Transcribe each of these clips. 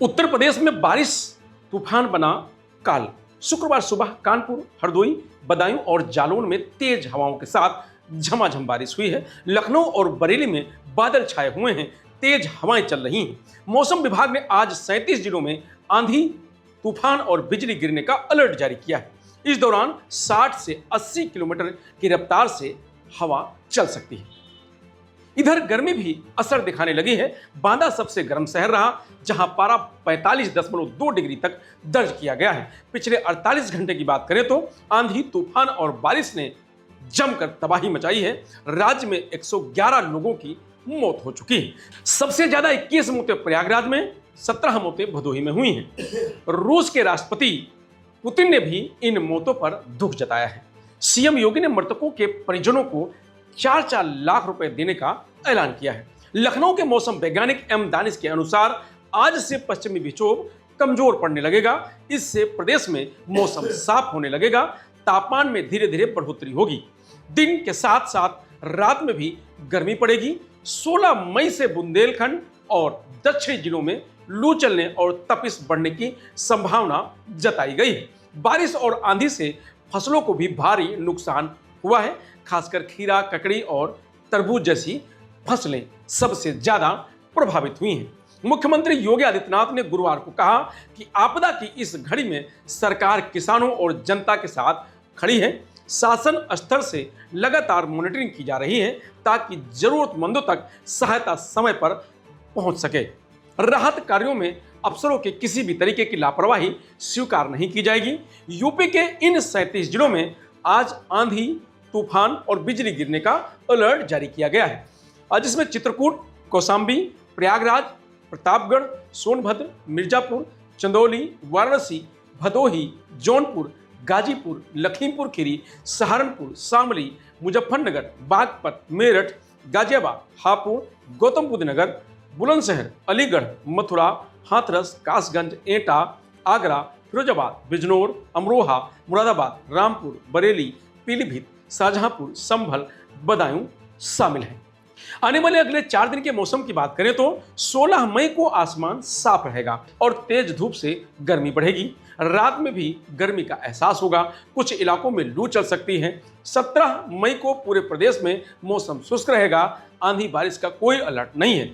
उत्तर प्रदेश में बारिश तूफान बना काल। शुक्रवार सुबह कानपुर, हरदोई, बदायूं और जालौन में तेज हवाओं के साथ झमाझम बारिश हुई है। लखनऊ और बरेली में बादल छाए हुए हैं, तेज हवाएं चल रही हैं। मौसम विभाग ने आज 37 जिलों में आंधी, तूफान और बिजली गिरने का अलर्ट जारी किया है। इस दौरान 60 से 80 किलोमीटर की रफ्तार से हवा चल सकती है। इधर गर्मी भी असर दिखाने लगी है। बांदा सबसे गर्म शहर रहा, जहां पारा 45.2 डिग्री तक दर्ज किया गया है। पिछले 48 घंटे की बात करें तो आंधी, तूफान और बारिश ने जमकर तबाही मचाई है। राज्य में 111 लोगों की मौत हो चुकी है। सबसे ज्यादा 21 मौतें प्रयागराज में, 17 मौतें भदोही में हुई हैं। रूस के राष्ट्रपति पुतिन ने भी इन मौतों पर दुख जताया है। सीएम योगी ने मृतकों के परिजनों को 4-4 लाख रुपए देने का ऐलान किया है। लखनऊ के मौसम वैज्ञानिक एम दानिश के अनुसार आज से पश्चिमी विक्षोभ कमजोर पड़ने लगेगा। इससे प्रदेश में मौसम साफ होने लगेगा। तापमान में धीरे धीरे बढ़ोतरी होगी। दिन के साथ साथ रात में भी गर्मी पड़ेगी। 16 मई से बुंदेलखंड और दक्षिणी जिलों में लू चलने और तपिश बढ़ने की संभावना जताई गई है। बारिश और आंधी से फसलों को भी भारी नुकसान हुआ है। खासकर खीरा, ककड़ी और तरबूज जैसी फसलें सबसे ज्यादा प्रभावित हुई हैं। मुख्यमंत्री योगी आदित्यनाथ ने गुरुवार को कहा कि आपदा की इस घड़ी में सरकार किसानों और जनता के साथ खड़ी है। शासन स्तर से लगातार मॉनिटरिंग की जा रही है ताकि जरूरतमंदों तक सहायता समय पर पहुंच सके। राहत कार्यों में अफसरों के किसी भी तरीके की लापरवाही स्वीकार नहीं की जाएगी। यूपी के इन 37 जिलों में आज आंधी, तूफान और बिजली गिरने का अलर्ट जारी किया गया है। जिसमें चित्रकूट, कौशाम्बी, प्रयागराज, प्रतापगढ़, सोनभद्र, मिर्जापुर, चंदौली, वाराणसी, भदोही, जौनपुर, गाजीपुर, लखीमपुर खीरी, सहारनपुर, शामली, मुजफ्फरनगर, बागपत, मेरठ, गाजियाबाद, हापुड़, गौतम बुद्ध नगर, बुलंदशहर, अलीगढ़, मथुरा, हाथरस, कासगंज, एटा, आगरा, फिरोजाबाद, बिजनौर, अमरोहा, मुरादाबाद, रामपुर, बरेली, पीलीभीत, शाहजहांपुर, संभल, बदायूं शामिल हैं। आने वाले अगले 4 दिन के मौसम की बात करें तो 16 मई को आसमान साफ रहेगा और तेज धूप से गर्मी बढ़ेगी। रात में भी गर्मी का एहसास होगा। कुछ इलाकों में लू चल सकती है। 17 मई को पूरे प्रदेश में मौसम शुष्क रहेगा। आंधी बारिश का कोई अलर्ट नहीं है।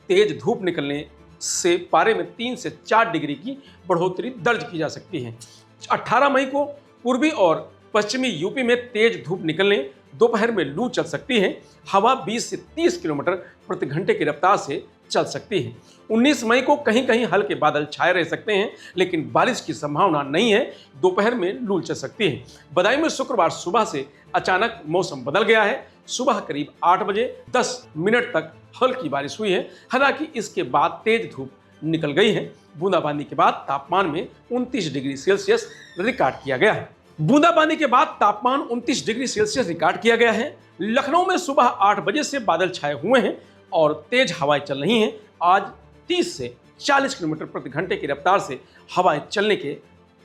तेज धूप निकलने से पारे में 3 से 4 डिग्री की बढ़ोतरी दर्ज की जा सकती है। 18 मई को पूर्वी और पश्चिमी यूपी में तेज धूप निकलने, दोपहर में लू चल सकती है। हवा 20 से 30 किलोमीटर प्रति घंटे की रफ्तार से चल सकती है। 19 मई को कहीं कहीं हल्के बादल छाए रह सकते हैं, लेकिन बारिश की संभावना नहीं है। दोपहर में लू चल सकती है। बदायूं में शुक्रवार सुबह से अचानक मौसम बदल गया है। सुबह करीब 8 बजे 10 मिनट तक हल्की बारिश हुई है। हालांकि इसके बाद तेज धूप निकल गई है। बूंदाबांदी के बाद तापमान में 29 डिग्री सेल्सियस रिकॉर्ड किया गया है। बूंदाबांदी के बाद तापमान 29 डिग्री सेल्सियस रिकॉर्ड किया गया है। लखनऊ में सुबह 8 बजे से बादल छाए हुए हैं और तेज हवाएं चल रही हैं। आज 30 से 40 किलोमीटर प्रति घंटे की रफ्तार से हवाएं चलने के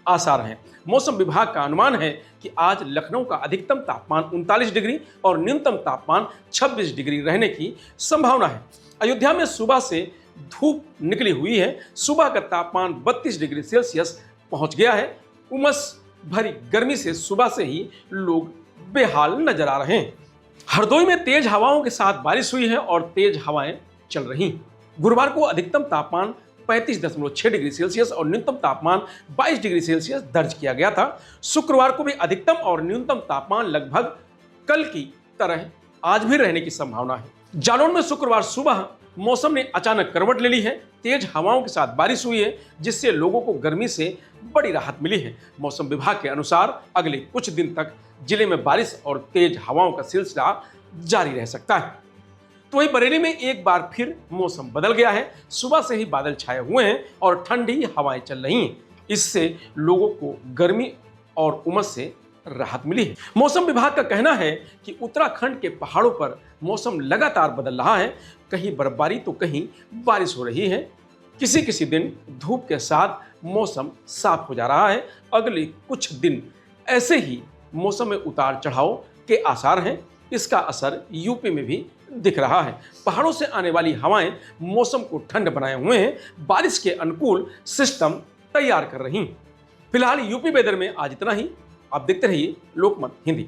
आसार हैं। मौसम विभाग का अनुमान है कि आज लखनऊ का अधिकतम तापमान 39 डिग्री और न्यूनतम तापमान 26 डिग्री रहने की संभावना है। अयोध्या में सुबह से धूप निकली हुई है। सुबह का तापमान 32 डिग्री सेल्सियस पहुंच गया है। उमस भरी गर्मी से सुबह से ही लोग बेहाल नजर आ रहे हैं। हरदोई में तेज हवाओं के साथ बारिश हुई है और तेज हवाएं चल रही हैं। गुरुवार को अधिकतम तापमान 35.6 डिग्री सेल्सियस और न्यूनतम तापमान 22 डिग्री सेल्सियस दर्ज किया गया था। शुक्रवार को भी अधिकतम और न्यूनतम तापमान लगभग कल की तरह आज भी रहने की संभावना है। जालौन में शुक्रवार सुबह मौसम ने अचानक करवट ले ली है। तेज हवाओं के साथ बारिश हुई है, जिससे लोगों को गर्मी से बड़ी राहत मिली है। मौसम विभाग के अनुसार अगले कुछ दिन तक जिले में बारिश और तेज हवाओं का सिलसिला जारी रह सकता है। तो वहीं बरेली में एक बार फिर मौसम बदल गया है। सुबह से ही बादल छाए हुए हैं और ठंडी हवाएं चल रही हैं। इससे लोगों को गर्मी और उमस से राहत मिली है। मौसम विभाग का कहना है कि उत्तराखंड के पहाड़ों पर मौसम लगातार बदल रहा है। कहीं बर्फबारी तो कहीं बारिश हो रही है। किसी किसी दिन धूप के साथ मौसम साफ हो जा रहा है। अगले कुछ दिन ऐसे ही मौसम में उतार चढ़ाव के आसार हैं। इसका असर यूपी में भी दिख रहा है। पहाड़ों से आने वाली हवाएं मौसम को ठंड बनाए हुए हैं, बारिश के अनुकूल सिस्टम तैयार कर रही हैं। फिलहाल यूपी वेदर में आज इतना ही। आप देखते रहिए लोकमत हिंदी।